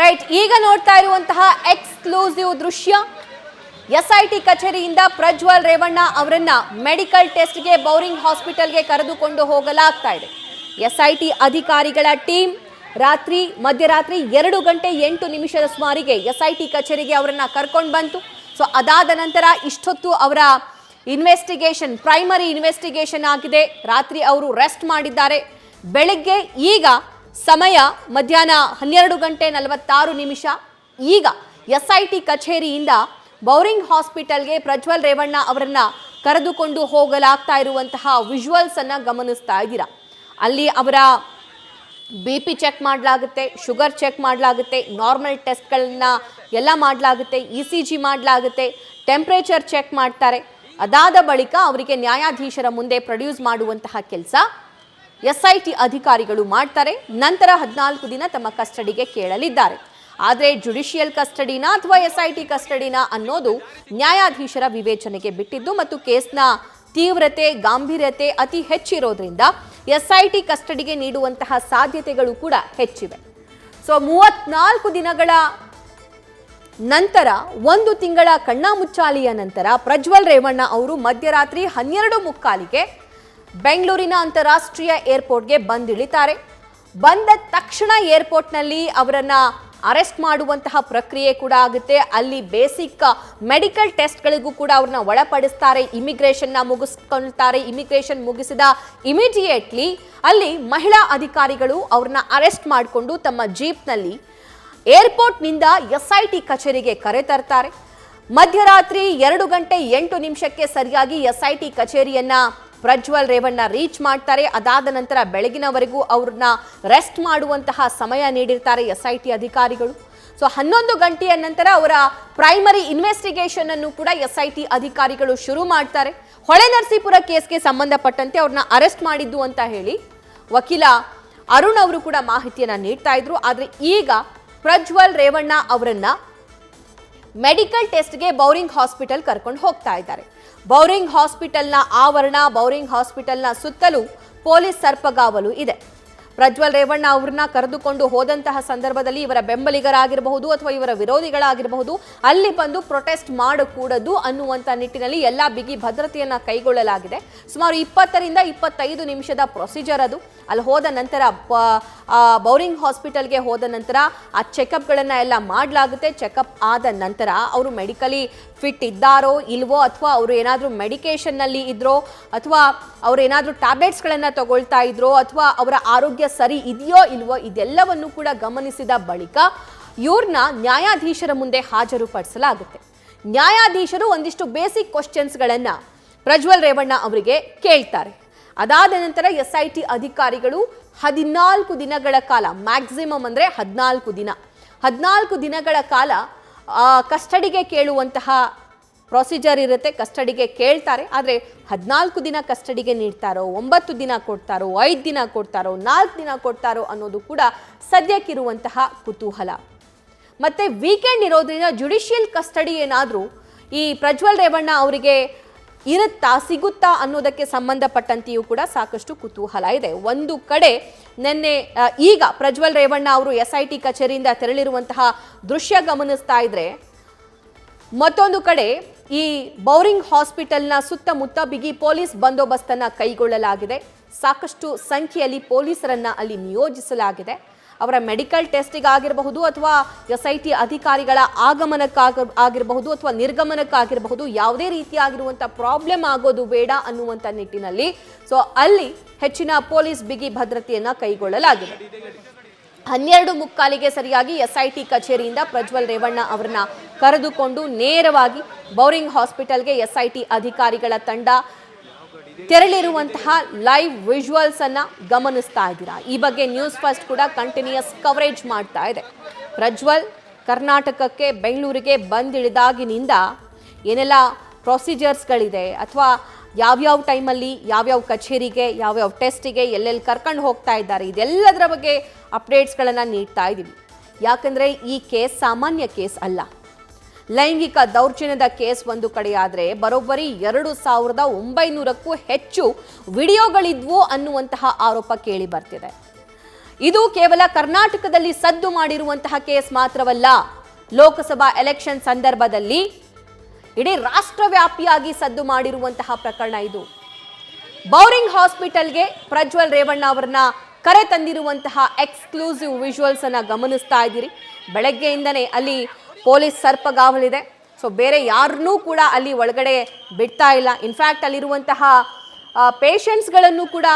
Right, ಈಗ ನೋಡ್ತಾ ಇರುವಂತಹ ಎಕ್ಸ್ಕ್ಲೂಸಿವ್ ದೃಶ್ಯ. ಎಸ್ಐಟಿ ಕಚೇರಿಯಿಂದ ಪ್ರಜ್ವಲ್ ರೇವಣ್ಣ ಅವರನ್ನ ಮೆಡಿಕಲ್ ಟೆಸ್ಟ್ಗೆ ಬೌರಿಂಗ್ ಹಾಸ್ಪಿಟಲ್ಗೆ ಕರೆದುಕೊಂಡು ಹೋಗಲಾಗ್ತಾ ಇದೆ. ಎಸ್ಐಟಿ ಅಧಿಕಾರಿಗಳ ಟೀಮ್ ಮಧ್ಯರಾತ್ರಿ 2:08 ಸುಮಾರಿಗೆ ಎಸ್ಐಟಿ ಕಚೇರಿಗೆ ಅವರನ್ನ ಕರ್ಕೊಂಡು ಬಂತು. ಸೊ ಅದಾದ ನಂತರ ಇಷ್ಟೊತ್ತು ಅವರ ಇನ್ವೆಸ್ಟಿಗೇಷನ್, ಪ್ರೈಮರಿ ಇನ್ವೆಸ್ಟಿಗೇಷನ್ ಆಗಿದೆ. ರಾತ್ರಿ ಅವರು ರೆಸ್ಟ್ ಮಾಡಿದ್ದಾರೆ. ಬೆಳಗ್ಗೆ ಈಗ ಸಮಯ ಮಧ್ಯಾಹ್ನ 12:46. ಈಗ ಎಸ್ಐಟಿ ಕಚೇರಿಯಿಂದ ಬೌರಿಂಗ್ ಹಾಸ್ಪಿಟಲ್ಗೆ ಪ್ರಜ್ವಲ್ ರೇವಣ್ಣ ಅವರನ್ನ ಕರೆದುಕೊಂಡು ಹೋಗಲಾಗ್ತಾ ಇರುವಂತಹ ವಿಜುವಲ್ಸ್ ಅನ್ನ ಗಮನಿಸ್ತಾ ಇದ್ದೀರಾ. ಅಲ್ಲಿ ಅವರ BP ಚೆಕ್ ಮಾಡಲಾಗುತ್ತೆ, ಶುಗರ್ ಚೆಕ್ ಮಾಡಲಾಗುತ್ತೆ, ನಾರ್ಮಲ್ ಟೆಸ್ಟ್ಗಳನ್ನ ಎಲ್ಲ ಮಾಡಲಾಗುತ್ತೆ, ECG ಮಾಡಲಾಗುತ್ತೆ, ಟೆಂಪ್ರೇಚರ್ ಚೆಕ್ ಮಾಡ್ತಾರೆ. ಅದಾದ ಬಳಿಕ ಅವರಿಗೆ ನ್ಯಾಯಾಧೀಶರ ಮುಂದೆ ಪ್ರೊಡ್ಯೂಸ್ ಮಾಡುವಂತಹ ಕೆಲಸ ಎಸ್ಐಟಿ ಅಧಿಕಾರಿಗಳು ಮಾಡ್ತಾರೆ. ನಂತರ 14 ದಿನ ತಮ್ಮ ಕಸ್ಟಡಿಗೆ ಕೇಳಲಿದ್ದಾರೆ. ಆದರೆ ಜುಡಿಷಿಯಲ್ ಕಸ್ಟಡಿನಾ ಅಥವಾ ಎಸ್ಐಟಿ ಕಸ್ಟಡಿನಾ ಅನ್ನೋದು ನ್ಯಾಯಾಧೀಶರ ವಿವೇಚನೆಗೆ ಬಿಟ್ಟಿದ್ದು ಮತ್ತು ಕೇಸ್ನ ತೀವ್ರತೆ, ಗಾಂಭೀರ್ಯತೆ ಅತಿ ಹೆಚ್ಚಿರೋದ್ರಿಂದ ಎಸ್ಐಟಿ ಕಸ್ಟಡಿಗೆ ನೀಡುವಂತಹ ಸಾಧ್ಯತೆಗಳು ಕೂಡ ಹೆಚ್ಚಿವೆ. ಸೊ 34 ದಿನಗಳ ನಂತರ, 1 ತಿಂಗಳ ಕಣ್ಣಾಮುಚ್ಚಾಲಿಯ ನಂತರ ಪ್ರಜ್ವಲ್ ರೇವಣ್ಣ ಅವರು ಮಧ್ಯರಾತ್ರಿ 12:45ಗೆ ಬೆಂಗಳೂರಿನ ಅಂತಾರಾಷ್ಟ್ರೀಯ ಏರ್ಪೋರ್ಟ್ಗೆ ಬಂದಿಳಿತಾರೆ. ಬಂದ ತಕ್ಷಣ ಏರ್ಪೋರ್ಟ್ನಲ್ಲಿ ಅವರನ್ನ ಅರೆಸ್ಟ್ ಮಾಡುವಂತಹ ಪ್ರಕ್ರಿಯೆ ಕೂಡ ಆಗುತ್ತೆ. ಅಲ್ಲಿ ಬೇಸಿಕ್ ಮೆಡಿಕಲ್ ಟೆಸ್ಟ್ಗಳಿಗೂ ಕೂಡ ಅವ್ರನ್ನ ಒಳಪಡಿಸ್ತಾರೆ. ಇಮಿಗ್ರೇಷನ್ನ ಮುಗಿಸ್ಕೊಳ್ತಾರೆ. ಇಮಿಗ್ರೇಷನ್ ಮುಗಿಸಿದ ಇಮಿಡಿಯೇಟ್ಲಿ ಅಲ್ಲಿ ಮಹಿಳಾ ಅಧಿಕಾರಿಗಳು ಅವ್ರನ್ನ ಅರೆಸ್ಟ್ ಮಾಡಿಕೊಂಡು ತಮ್ಮ ಜೀಪ್ನಲ್ಲಿ ಏರ್ಪೋರ್ಟ್ನಿಂದ ಎಸ್ಐಟಿ ಕಚೇರಿಗೆ ಕರೆತರ್ತಾರೆ. ಮಧ್ಯರಾತ್ರಿ 2:08 ಸರಿಯಾಗಿ ಎಸ್ಐಟಿ ಕಚೇರಿಯನ್ನ ಪ್ರಜ್ವಲ್ ರೇವಣ್ಣ ರೀಚ್ ಮಾಡ್ತಾರೆ. ಅದಾದ ನಂತರ ಬೆಳಗಿನವರೆಗೂ ಅವ್ರನ್ನ ರೆಸ್ಟ್ ಮಾಡುವಂತಹ ಸಮಯ ನೀಡಿರ್ತಾರೆ ಎಸ್ಐಟಿ ಅಧಿಕಾರಿಗಳು. ಸೊ 11 ಗಂಟೆಯ ನಂತರ ಅವರ ಪ್ರೈಮರಿ ಇನ್ವೆಸ್ಟಿಗೇಷನ್ ಅನ್ನು ಕೂಡ ಎಸ್ಐಟಿ ಅಧಿಕಾರಿಗಳು ಶುರು ಮಾಡ್ತಾರೆ. ಹೊಳೆನರಸೀಪುರ ಕೇಸ್ಗೆ ಸಂಬಂಧಪಟ್ಟಂತೆ ಅವ್ರನ್ನ ಅರೆಸ್ಟ್ ಮಾಡಿದ್ದು ಅಂತ ಹೇಳಿ ವಕೀಲ ಅರುಣ್ ಅವರು ಕೂಡ ಮಾಹಿತಿಯನ್ನ ನೀಡ್ತಾ ಇದ್ರು. ಆದ್ರೆ ಈಗ ಪ್ರಜ್ವಲ್ ರೇವಣ್ಣ ಅವರನ್ನ ಮೆಡಿಕಲ್ ಟೆಸ್ಟ್ಗೆ ಬೌರಿಂಗ್ ಹಾಸ್ಪಿಟಲ್ ಕರ್ಕೊಂಡು ಹೋಗ್ತಾ ಇದ್ದಾರೆ. ಬೌರಿಂಗ್ ಹಾಸ್ಪಿಟಲ್ನ ಆವರಣ, ಬೌರಿಂಗ್ ಹಾಸ್ಪಿಟಲ್ನ ಸುತ್ತಲೂ ಪೊಲೀಸ್ ಸರ್ಪಗಾವಲು ಇದೆ. ಪ್ರಜ್ವಲ್ ರೇವಣ್ಣ ಅವ್ರನ್ನ ಕರೆದುಕೊಂಡು ಹೋದಂತಹ ಸಂದರ್ಭದಲ್ಲಿ ಇವರ ಬೆಂಬಲಿಗರಾಗಿರಬಹುದು ಅಥವಾ ಇವರ ವಿರೋಧಿಗಳಾಗಿರಬಹುದು ಅಲ್ಲಿ ಬಂದು ಪ್ರೊಟೆಸ್ಟ್ ಮಾಡಕೂಡದು ಅನ್ನುವಂಥ ನಿಟ್ಟಿನಲ್ಲಿ ಎಲ್ಲ ಬಿಗಿ ಭದ್ರತೆಯನ್ನು ಕೈಗೊಳ್ಳಲಾಗಿದೆ. ಸುಮಾರು 20ರಿಂದ 25 ನಿಮಿಷದ ಪ್ರೊಸೀಜರ್ ಅದು. ಅಲ್ಲಿ ಹೋದ ನಂತರ ಬೌರಿಂಗ್ ಹಾಸ್ಪಿಟಲ್ಗೆ ಹೋದ ನಂತರ ಆ ಚೆಕಪ್ಗಳನ್ನು ಎಲ್ಲ ಮಾಡಲಾಗುತ್ತೆ. ಚೆಕಪ್ ಆದ ನಂತರ ಅವರು ಮೆಡಿಕಲಿ ಫಿಟ್ ಇದ್ದಾರೋ ಇಲ್ವೋ ಅಥವಾ ಅವರು ಏನಾದರೂ ಮೆಡಿಕೇಷನ್ನಲ್ಲಿ ಇದ್ರೋ ಅಥವಾ ಅವರು ಏನಾದರೂ ಟ್ಯಾಬ್ಲೆಟ್ಸ್ಗಳನ್ನು ತಗೊಳ್ತಾ ಇದ್ರೋ ಅಥವಾ ಅವರ ಆರೋಗ್ಯ ಸರಿ ಇದೆಯೋ ಇಲ್ವೋ ಇದೆಲ್ಲವನ್ನು ಕೂಡ ಗಮನಿಸಿದ ಬಳಿಕ ಇವ್ರನ್ನ ನ್ಯಾಯಾಧೀಶರ ಮುಂದೆ ಹಾಜರುಪಡಿಸಲಾಗುತ್ತೆ. ನ್ಯಾಯಾಧೀಶರು ಒಂದಿಷ್ಟು ಬೇಸಿಕ್ ಕ್ವಶನ್ಸ್ಗಳನ್ನು ಪ್ರಜ್ವಲ್ ರೇವಣ್ಣ ಅವರಿಗೆ ಕೇಳ್ತಾರೆ. ಅದಾದ ನಂತರ ಎಸ್ಐಟಿ ಅಧಿಕಾರಿಗಳು 14 ದಿನಗಳ ಕಾಲ, ಮ್ಯಾಕ್ಸಿಮಮ್ ಅಂದರೆ 14 ದಿನಗಳ ಕಾಲ ಕಸ್ಟಡಿಗೆ ಕೇಳುವಂತಹ ಪ್ರೊಸೀಜರ್ ಇರುತ್ತೆ. ಕಸ್ಟಡಿಗೆ ಕೇಳ್ತಾರೆ. ಆದರೆ 14 ದಿನ ಕಸ್ಟಡಿಗೆ ನೀಡ್ತಾರೋ, 9 ದಿನ ಕೊಡ್ತಾರೋ, 5 ದಿನ ಕೊಡ್ತಾರೋ, 4 ದಿನ ಕೊಡ್ತಾರೋ ಅನ್ನೋದು ಕೂಡ ಸದ್ಯಕ್ಕಿರುವಂತಹ ಕುತೂಹಲ. ಮತ್ತೆ ವೀಕೆಂಡ್ ಇರೋದ್ರಿಂದ ಜುಡಿಷಿಯಲ್ ಕಸ್ಟಡಿ ಏನಾದರೂ ಈ ಪ್ರಜ್ವಲ್ ರೇವಣ್ಣ ಅವರಿಗೆ ಸಿಗುತ್ತಾ ಅನ್ನೋದಕ್ಕೆ ಸಂಬಂಧಪಟ್ಟಂತೆಯೂ ಕೂಡ ಸಾಕಷ್ಟು ಕುತೂಹಲ ಇದೆ. ಒಂದು ಕಡೆ ಈಗ ಪ್ರಜ್ವಲ್ ರೇವಣ್ಣ ಅವರು ಎಸ್ಐಟಿ ಕಚೇರಿಯಿಂದ ತೆರಳಿರುವಂತಹ ದೃಶ್ಯ ಗಮನಿಸ್ತಾ ಇದ್ರೆ, ಮತ್ತೊಂದು ಕಡೆ ಈ ಬೌರಿಂಗ್ ಹಾಸ್ಪಿಟಲ್ನ ಸುತ್ತಮುತ್ತ ಬಿಗಿ ಪೊಲೀಸ್ ಬಂದೋಬಸ್ತನ್ನು ಕೈಗೊಳ್ಳಲಾಗಿದೆ. ಸಾಕಷ್ಟು ಸಂಖ್ಯೆಯಲ್ಲಿ ಪೊಲೀಸರನ್ನ ಅಲ್ಲಿ ನಿಯೋಜಿಸಲಾಗಿದೆ. ಅವರ ಮೆಡಿಕಲ್ ಟೆಸ್ಟಿಗಾಗಿರಬಹುದು ಅಥವಾ ಎಸ್ಐಟಿ ಅಧಿಕಾರಿಗಳ ಆಗಮನಕ್ಕಾಗಿರಬಹುದು ಅಥವಾ ನಿರ್ಗಮನಕ್ಕಾಗಿರಬಹುದು ಯಾವುದೇ ರೀತಿಯಾಗಿರುವಂಥ ಪ್ರಾಬ್ಲಮ್ ಆಗೋದು ಬೇಡ ಅನ್ನುವಂಥ ನಿಟ್ಟಿನಲ್ಲಿ ಸೊ ಅಲ್ಲಿ ಹೆಚ್ಚಿನ ಪೊಲೀಸ್ ಬಿಗಿ ಭದ್ರತೆಯನ್ನು ಕೈಗೊಳ್ಳಲಾಗಿದೆ. 12:45 ಸರಿಯಾಗಿ ಎಸ್ಐಟಿ ಕಚೇರಿಯಿಂದ ಪ್ರಜ್ವಲ್ ರೇವಣ್ಣ ಅವರನ್ನ ಕರೆದುಕೊಂಡು ನೇರವಾಗಿ ಬೌರಿಂಗ್ ಹಾಸ್ಪಿಟಲ್ಗೆ ಎಸ್ಐಟಿ ಅಧಿಕಾರಿಗಳ ತಂಡ ತೆರಳಿರುವಂತಹ ಲೈವ್ ವಿಜುವಲ್ಸ್ ಅನ್ನ ಗಮನಿಸ್ತಾ ಇದ್ದೀರಾ. ಈ ಬಗ್ಗೆ ನ್ಯೂಸ್ ಫಸ್ಟ್ ಕೂಡ ಕಂಟಿನ್ಯೂಸ್ ಕವರೇಜ್ ಮಾಡ್ತಾ ಇದೆ. ಪ್ರಜ್ವಲ್ ಕರ್ನಾಟಕಕ್ಕೆ, ಬೆಂಗಳೂರಿಗೆ ಬಂದಿಳಿದಾಗಿನಿಂದ ಏನೆಲ್ಲ ಪ್ರೊಸೀಜರ್ಸ್ಗಳಿದೆ ಅಥವಾ ಯಾವ್ಯಾವ ಟೈಮಲ್ಲಿ ಯಾವ್ಯಾವ ಕಚೇರಿಗೆ, ಯಾವ್ಯಾವ ಟೆಸ್ಟಿಗೆ ಎಲ್ಲೆಲ್ಲಿ ಕರ್ಕೊಂಡು ಹೋಗ್ತಾ ಇದ್ದಾರೆ, ಇದೆಲ್ಲದರ ಬಗ್ಗೆ ಅಪ್ಡೇಟ್ಸ್ಗಳನ್ನು ನೀಡ್ತಾ ಇದ್ದೀವಿ. ಯಾಕಂದರೆ ಈ ಕೇಸ್ ಸಾಮಾನ್ಯ ಕೇಸ್ ಅಲ್ಲ. ಲೈಂಗಿಕ ದೌರ್ಜನ್ಯದ ಕೇಸ್ ಒಂದು ಕಡೆಯಾದರೆ ಬರೋಬ್ಬರಿ 2900ಕ್ಕೂ ಹೆಚ್ಚು ವಿಡಿಯೋಗಳಿದ್ವು ಅನ್ನುವಂತಹ ಆರೋಪ ಕೇಳಿ ಬರ್ತಿದೆ. ಇದು ಕೇವಲ ಕರ್ನಾಟಕದಲ್ಲಿ ಸದ್ದು ಮಾಡಿರುವಂತಹ ಕೇಸ್ ಮಾತ್ರವಲ್ಲ, ಲೋಕಸಭಾ ಎಲೆಕ್ಷನ್ ಸಂದರ್ಭದಲ್ಲಿ ಇಡೀ ರಾಷ್ಟ್ರವ್ಯಾಪಿಯಾಗಿ ಸದ್ದು ಮಾಡಿರುವಂತಹ ಪ್ರಕರಣ ಇದು. ಬೌರಿಂಗ್ ಹಾಸ್ಪಿಟಲ್ಗೆ ಪ್ರಜ್ವಲ್ ರೇವಣ್ಣ ಅವರನ್ನ ಕರೆ ತಂದಿರುವಂತಹ ಎಕ್ಸ್ಕ್ಲೂಸಿವ್ ವಿಜುವಲ್ಸ್ ಅನ್ನ ಗಮನಿಸ್ತಾ ಇದ್ದೀರಿ. ಬೆಳಗ್ಗೆಯಿಂದನೇ ಅಲ್ಲಿ ಪೊಲೀಸ್ ಸರ್ಪಗಾವಲಿದೆ. ಸೊ ಬೇರೆ ಯಾರನ್ನೂ ಕೂಡ ಅಲ್ಲಿ ಒಳಗಡೆ ಬಿಡ್ತಾ ಇಲ್ಲ. ಇನ್ಫ್ಯಾಕ್ಟ್ ಅಲ್ಲಿರುವಂತಹ ಪೇಷಂಟ್ಸ್ಗಳನ್ನು ಕೂಡ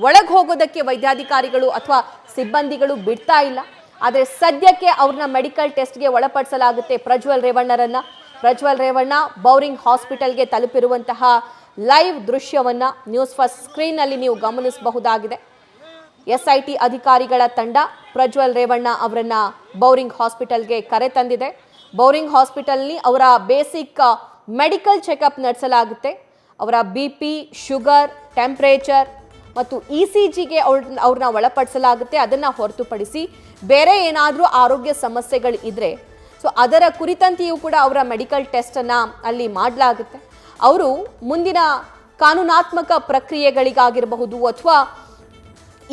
ಒಳಗೆ ಹೋಗೋದಕ್ಕೆ ವೈದ್ಯಾಧಿಕಾರಿಗಳು ಅಥವಾ ಸಿಬ್ಬಂದಿಗಳು ಬಿಡ್ತಾ ಇಲ್ಲ. ಆದರೆ ಸದ್ಯಕ್ಕೆ ಅವ್ರನ್ನ ಮೆಡಿಕಲ್ ಟೆಸ್ಟ್ಗೆ ಒಳಪಡಿಸಲಾಗುತ್ತೆ ಪ್ರಜ್ವಲ್ ರೇವಣ್ಣರನ್ನ. ಪ್ರಜ್ವಲ್ ರೇವಣ್ಣ ಬೌರಿಂಗ್ ಹಾಸ್ಪಿಟಲ್ಗೆ ತಲುಪಿರುವಂತಹ ಲೈವ್ ದೃಶ್ಯವನ್ನ ನ್ಯೂಸ್ ಫಸ್ಟ್ ಸ್ಕ್ರೀನ್ ಅಲ್ಲಿ ನೀವು ಗಮನಿಸಬಹುದಾಗಿದೆ. SIT ಅಧಿಕಾರಿಗಳ ತಂಡ ಪ್ರಜ್ವಲ್ ರೇವಣ್ಣ ಅವರನ್ನ ಬೌರಿಂಗ್ ಹಾಸ್ಪಿಟಲ್ಗೆ ಕರೆ ತಂದಿದೆ. ಬೌರಿಂಗ್ ಹಾಸ್ಪಿಟಲ್ನಲ್ಲಿ ಅವರ ಬೇಸಿಕ್ ಮೆಡಿಕಲ್ ಚೆಕಪ್ ನಡೆಸಲಾಗುತ್ತೆ. ಅವರ BP, ಶುಗರ್, ಟೆಂಪ್ರೇಚರ್ ಮತ್ತು ECGಗೆ ಅವ್ರನ್ನ ಒಳಪಡಿಸಲಾಗುತ್ತೆ. ಅದನ್ನು ಹೊರತುಪಡಿಸಿ ಬೇರೆ ಏನಾದರೂ ಆರೋಗ್ಯ ಸಮಸ್ಯೆಗಳು ಇದ್ದರೆ ಸೊ ಅದರ ಕುರಿತಂತೆಯೂ ಕೂಡ ಅವರ ಮೆಡಿಕಲ್ ಟೆಸ್ಟನ್ನು ಅಲ್ಲಿ ಮಾಡಲಾಗುತ್ತೆ. ಅವರು ಮುಂದಿನ ಕಾನೂನಾತ್ಮಕ ಪ್ರಕ್ರಿಯೆಗಳಿಗಾಗಿರಬಹುದು ಅಥವಾ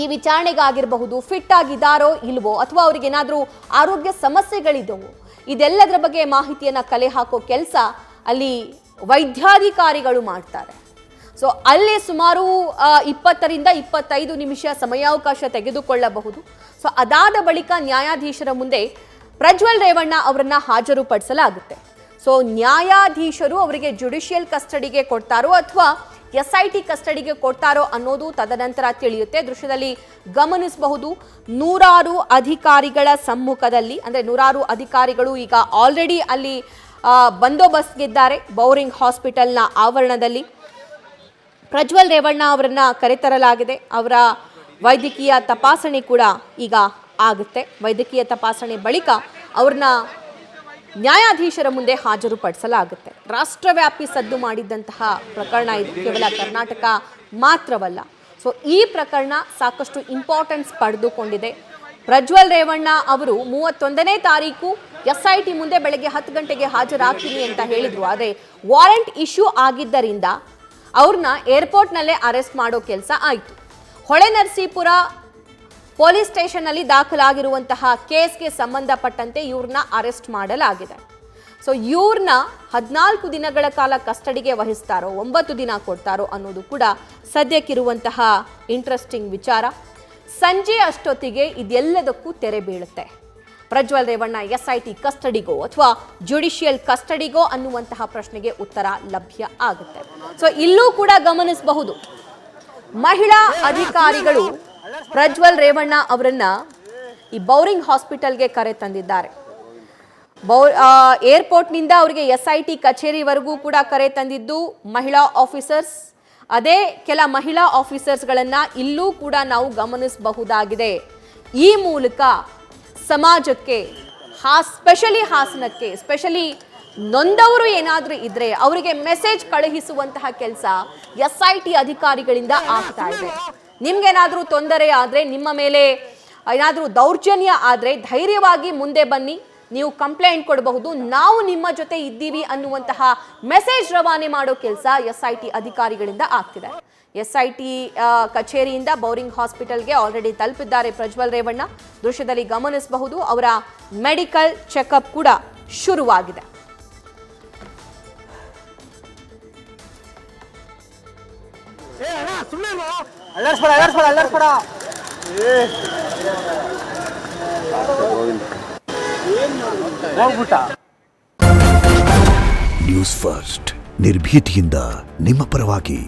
ಈ ವಿಚಾರಣೆಗಾಗಿರಬಹುದು ಫಿಟ್ ಆಗಿದ್ದಾರೋ ಇಲ್ವೋ ಅಥವಾ ಅವ್ರಿಗೇನಾದರೂ ಆರೋಗ್ಯ ಸಮಸ್ಯೆಗಳಿದ್ದವು ಇದೆಲ್ಲದರ ಬಗ್ಗೆ ಮಾಹಿತಿಯನ್ನು ಕಲೆ ಹಾಕೋ ಕೆಲಸ ಅಲ್ಲಿ ವೈದ್ಯಾಧಿಕಾರಿಗಳು ಮಾಡ್ತಾರೆ. ಸೊ ಅಲ್ಲಿ ಸುಮಾರು 20ರಿಂದ 25 ನಿಮಿಷ ಸಮಯಾವಕಾಶ ತೆಗೆದುಕೊಳ್ಳಬಹುದು. ಸೊ ಅದಾದ ಬಳಿಕ ನ್ಯಾಯಾಧೀಶರ ಮುಂದೆ ಪ್ರಜ್ವಲ್ ರೇವಣ್ಣ ಅವರನ್ನ ಹಾಜರುಪಡಿಸಲಾಗುತ್ತೆ. ಸೊ ನ್ಯಾಯಾಧೀಶರು ಅವರಿಗೆ ಜುಡಿಷಿಯಲ್ ಕಸ್ಟಡಿಗೆ ಕೊಡ್ತಾರೋ ಅಥವಾ SIT ಕಸ್ಟಡಿಗೆ ಕೊಡ್ತಾರೋ ಅನ್ನೋದು ತದನಂತರ ತಿಳಿಯುತ್ತೆ. ದೃಶ್ಯದಲ್ಲಿ ಗಮನಿಸಬಹುದು, ನೂರಾರು ಅಧಿಕಾರಿಗಳ ಸಮ್ಮುಖದಲ್ಲಿ, ಅಂದರೆ ನೂರಾರು ಅಧಿಕಾರಿಗಳು ಈಗ ಆಲ್ರೆಡಿ ಅಲ್ಲಿ ಬಂದೋಬಸ್ತ್ಗಿದ್ದಾರೆ ಬೌರಿಂಗ್ ಹಾಸ್ಪಿಟಲ್ನ ಆವರಣದಲ್ಲಿ. ಪ್ರಜ್ವಲ್ ರೇವಣ್ಣ ಅವರನ್ನ ಕರೆತರಲಾಗಿದೆ. ಅವರ ವೈದ್ಯಕೀಯ ತಪಾಸಣೆ ಕೂಡ ಈಗ ಆಗುತ್ತೆ. ವೈದ್ಯಕೀಯ ತಪಾಸಣೆ ಬಳಿಕ ಅವ್ರನ್ನ ನ್ಯಾಯಾಧೀಶರ ಮುಂದೆ ಹಾಜರುಪಡಿಸಲಾಗುತ್ತೆ. ರಾಷ್ಟ್ರವ್ಯಾಪಿ ಸದ್ದು ಮಾಡಿದ್ದಂತಹ ಪ್ರಕರಣ ಇದು, ಕೇವಲ ಕರ್ನಾಟಕ ಮಾತ್ರವಲ್ಲ. ಸೊ ಈ ಪ್ರಕರಣ ಸಾಕಷ್ಟು ಇಂಪಾರ್ಟೆನ್ಸ್ ಪಡೆದುಕೊಂಡಿದೆ. ಪ್ರಜ್ವಲ್ ರೇವಣ್ಣ ಅವರು 31ನೇ ತಾರೀಕು SIT ಮುಂದೆ ಬೆಳಗ್ಗೆ 10 ಗಂಟೆಗೆ ಹಾಜರಾಗ್ತೀನಿ ಅಂತ ಹೇಳಿದ್ರು. ಆದರೆ ವಾರೆಂಟ್ ಇಶ್ಯೂ ಆಗಿದ್ದರಿಂದ ಅವ್ರನ್ನ ಏರ್ಪೋರ್ಟ್ನಲ್ಲೇ ಅರೆಸ್ಟ್ ಮಾಡೋ ಕೆಲಸ ಆಯಿತು. ಹೊಳೆನರಸೀಪುರ ಪೊಲೀಸ್ ಸ್ಟೇಷನ್ನಲ್ಲಿ ದಾಖಲಾಗಿರುವಂತಹ ಕೇಸ್ಗೆ ಸಂಬಂಧಪಟ್ಟಂತೆ ಇವ್ರನ್ನ ಅರೆಸ್ಟ್ ಮಾಡಲಾಗಿದೆ. ಸೊ ಇವ್ರನ್ನ 14 ದಿನಗಳ ಕಾಲ ಕಸ್ಟಡಿಗೆ ವಹಿಸ್ತಾರೋ 9 ದಿನ ಕೊಡ್ತಾರೋ ಅನ್ನೋದು ಕೂಡ ಸದ್ಯಕ್ಕಿರುವಂತಹ ಇಂಟ್ರೆಸ್ಟಿಂಗ್ ವಿಚಾರ. ಸಂಜೆ ಅಷ್ಟೊತ್ತಿಗೆ ಇದೆಲ್ಲದಕ್ಕೂ ತೆರೆ ಬೀಳುತ್ತೆ. ಪ್ರಜ್ವಲ್ ರೇವಣ್ಣ SIT ಕಸ್ಟಡಿಗೋ ಅಥವಾ ಜುಡಿಷಿಯಲ್ ಕಸ್ಟಡಿಗೋ ಅನ್ನುವಂತಹ ಪ್ರಶ್ನೆಗೆ ಉತ್ತರ ಲಭ್ಯ ಆಗುತ್ತೆ. ಸೊ ಇಲ್ಲೂ ಕೂಡ ಗಮನಿಸಬಹುದು, ಮಹಿಳಾ ಅಧಿಕಾರಿಗಳು ಪ್ರಜ್ವಲ್ ರೇವಣ್ಣ ಅವರನ್ನ ಈ ಬೌರಿಂಗ್ ಹಾಸ್ಪಿಟಲ್ಗೆ ಕರೆ ತಂದಿದ್ದಾರೆ. ಏರ್ಪೋರ್ಟ್ನಿಂದ ಅವರಿಗೆ SIT ಕಚೇರಿವರೆಗೂ ಕೂಡ ಕರೆ ತಂದಿದ್ದು ಮಹಿಳಾ ಆಫೀಸರ್ಸ್. ಅದೇ ಕೆಲ ಮಹಿಳಾ ಆಫೀಸರ್ಸ್ಗಳನ್ನು ಇಲ್ಲೂ ಕೂಡ ನಾವು ಗಮನಿಸಬಹುದಾಗಿದೆ. ಈ ಮೂಲಕ ಸಮಾಜಕ್ಕೆ ಸ್ಪೆಷಲಿ ಹಾಸನಕ್ಕೆ ಸ್ಪೆಷಲಿ ನೊಂದವರು ಏನಾದರೂ ಇದ್ರೆ ಅವರಿಗೆ ಮೆಸೇಜ್ ಕಳುಹಿಸುವಂತಹ ಕೆಲಸ SIT ಅಧಿಕಾರಿಗಳಿಂದ ಆಗ್ತಾ ಇದೆ. ನಿಮ್ಗೇನಾದರೂ ತೊಂದರೆ ಆದರೆ, ನಿಮ್ಮ ಮೇಲೆ ಏನಾದರೂ ದೌರ್ಜನ್ಯ ಆದರೆ ಧೈರ್ಯವಾಗಿ ಮುಂದೆ ಬನ್ನಿ, ನೀವು ಕಂಪ್ಲೇಂಟ್ ಕೊಡಬಹುದು, ನಾವು ನಿಮ್ಮ ಜೊತೆ ಇದ್ದೀವಿ ಅನ್ನುವಂತಹ ಮೆಸೇಜ್ ರವಾನೆ ಮಾಡೋ ಕೆಲಸ SIT ಅಧಿಕಾರಿಗಳಿಂದ ಆಗ್ತಿದೆ. SIT ಕಚೇರಿಯಿಂದ ಬೌರಿಂಗ್ ಹಾಸ್ಪಿಟಲ್ಗೆ ಆಲ್ರೆಡಿ ತಲುಪಿದ್ದಾರೆ ಪ್ರಜ್ವಲ್ ರೇವಣ್ಣ. ದೃಶ್ಯದಲ್ಲಿ ಗಮನಿಸಬಹುದು, ಅವರ ಮೆಡಿಕಲ್ ಚೆಕಪ್ ಕೂಡ ಶುರುವಾಗಿದೆ. ನ್ಯೂಸ್ ಫಸ್ಟ್ ನಿರ್ಭೀತಿಯಿಂದ ನಿಮ್ಮ ಪರವಾಗಿ.